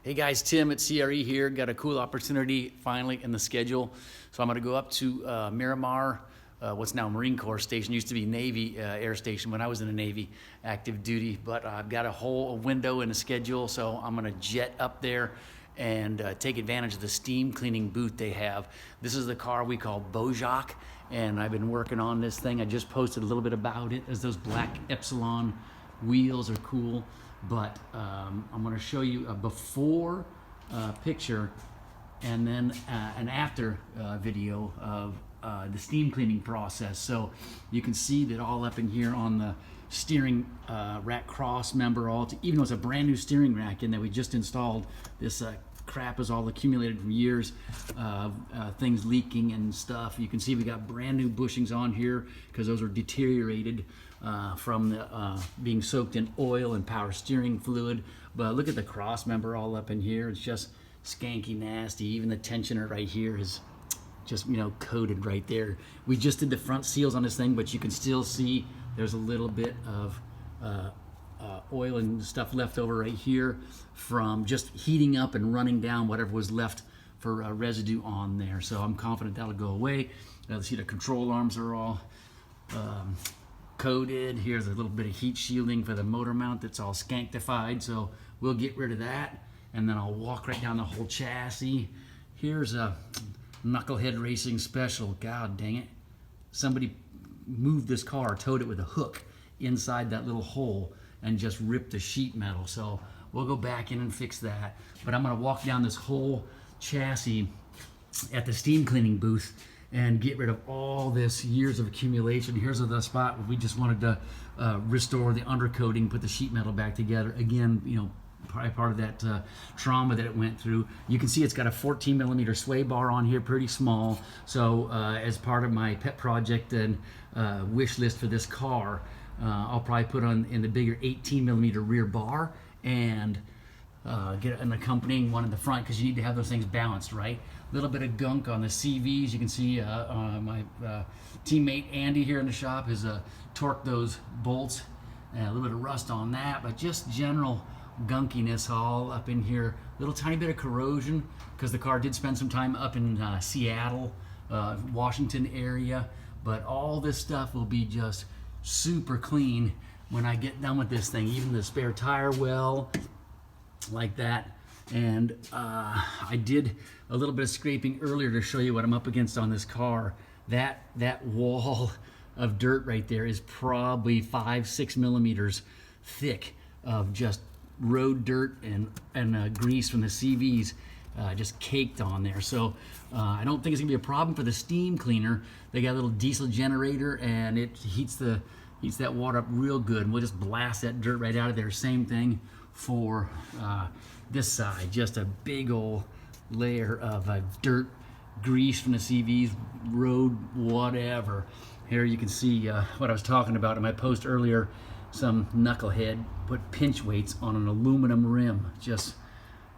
Hey guys, Tim at CRE here. Got a cool opportunity finally in the schedule. So I'm going to go up to Miramar, what's now Marine Corps Station. Used to be Navy Air Station when I was in the Navy, active duty. But I've got a window in the schedule, so I'm going to jet up there and take advantage of the steam cleaning booth they have. This is the car we call Beau Jocque, and I've been working on this thing. I just posted a little bit about it, as those black Epsilon wheels are cool. But I'm going to show you a before picture and then an after video of the steam cleaning process. So you can see that all up in here on the steering rack cross member, even though it's a brand new steering rack in that we just installed, this crap is all accumulated from years of things leaking and stuff. You can see we got brand new bushings on here because those are deteriorated from the, being soaked in oil and power steering fluid. But look at the cross member all up in here. It's just skanky nasty. Even the tensioner right here is just, coated right there. We just did the front seals on this thing, but you can still see there's a little bit of oil and stuff left over right here from just heating up and running down whatever was left for residue on there. So I'm confident that'll go away. See the control arms are all coated. Here's a little bit of heat shielding for the motor mount that's all skanktified, so we'll get rid of that. And then I'll walk right down the whole chassis. Here's a Knucklehead Racing Special. God dang it. Somebody moved this car, towed it with a hook inside that little hole and just ripped the sheet metal. So we'll go back in and fix that. But I'm gonna walk down this whole chassis at the steam cleaning booth and get rid of all this years of accumulation. Here's the spot where we just wanted to restore the undercoating, put the sheet metal back together. Again, probably part of that trauma that it went through. You can see it's got a 14 millimeter sway bar on here, pretty small. So as part of my pet project and wish list for this car, I'll probably put on in the bigger 18 millimeter rear bar and get an accompanying one in the front, because you need to have those things balanced, right? A little bit of gunk on the CVs. You can see my teammate Andy here in the shop has torqued those bolts, and a little bit of rust on that, but just general gunkiness all up in here. Little tiny bit of corrosion because the car did spend some time up in Seattle, Washington area, but all this stuff will be just super clean when I get done with this thing. Even the spare tire well, like that. And I did a little bit of scraping earlier to show you what I'm up against on this car. That wall of dirt right there is probably 5-6 millimeters thick of just road dirt and grease from the CVs just caked on there. So I don't think it's gonna be a problem for the steam cleaner. They got a little diesel generator and it heats that water up real good, and we'll just blast that dirt right out of there. Same thing for this side, just a big old layer of dirt, grease from the CVs, road, whatever. Here you can see what I was talking about in my post earlier. Some knucklehead put pinch weights on an aluminum rim. Just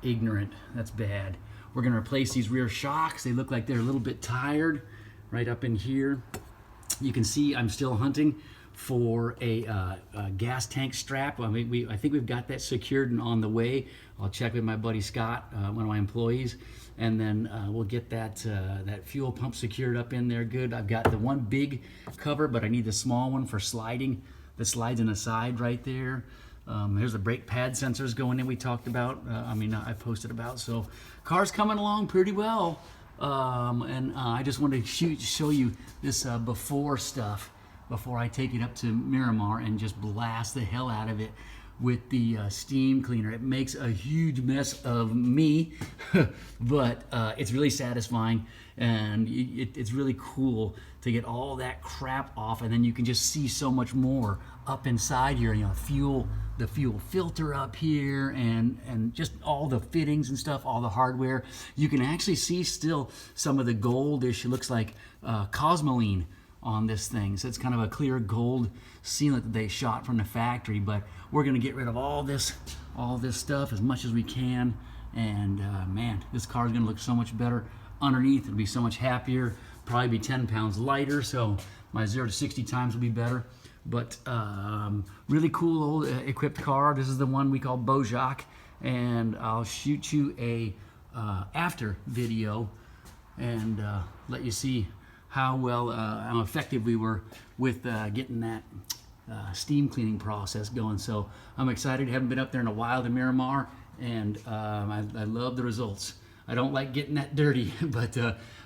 ignorant. That's bad. We're gonna replace these rear shocks. They look like they're a little bit tired right up in here. You can see I'm still hunting for a gas tank strap. I mean, I think we've got that secured and on the way. I'll check with my buddy Scott, one of my employees, and then we'll get that fuel pump secured up in there good. I've got the one big cover, but I need the small one for sliding. That slides in the side right there. Here's the brake pad sensors going in we talked about. I posted about. So car's coming along pretty well. And I just wanted to show you this before stuff before I take it up to Miramar and just blast the hell out of it with the steam cleaner. It makes a huge mess of me, but it's really satisfying, and it's really cool to get all that crap off, and then you can just see so much more up inside here. The fuel filter up here, and just all the fittings and stuff, all the hardware. You can actually see still some of the goldish, it looks like cosmoline on this thing. So it's kind of a clear gold sealant that they shot from the factory, but we're gonna get rid of all this stuff as much as we can. And man, this car is gonna look so much better underneath. It'll be so much happier, probably be 10 pounds lighter, so my 0 to 60 times will be better. But really cool old equipped car. This is the one we call Beau Jocque. and I'll shoot you a after video and let you see how well, how effective we were with getting that steam cleaning process going. So I'm excited. Haven't been up there in a while to Miramar, and I love the results. I don't like getting that dirty, but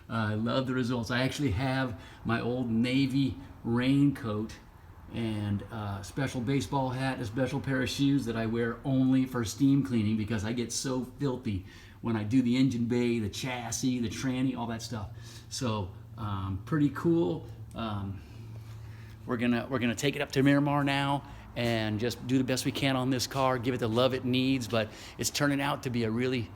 I love the results. I actually have my old Navy raincoat and special baseball hat, a special pair of shoes that I wear only for steam cleaning because I get so filthy when I do the engine bay, the chassis, the tranny, all that stuff. So pretty cool. We're gonna take it up to Miramar now and just do the best we can on this car, give it the love it needs. But it's turning out to be a really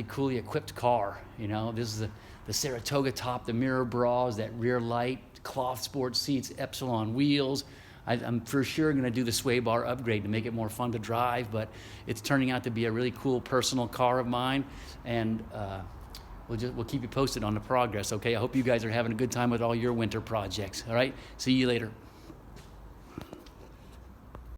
coolly equipped car. You know, this is the Saratoga top, the mirror bras, that rear light, cloth sports seats, Epsilon wheels. I'm for sure going to do the sway bar upgrade to make it more fun to drive, but it's turning out to be a really cool personal car of mine, and we'll keep you posted on the progress, okay? I hope you guys are having a good time with all your winter projects, all right? See you later.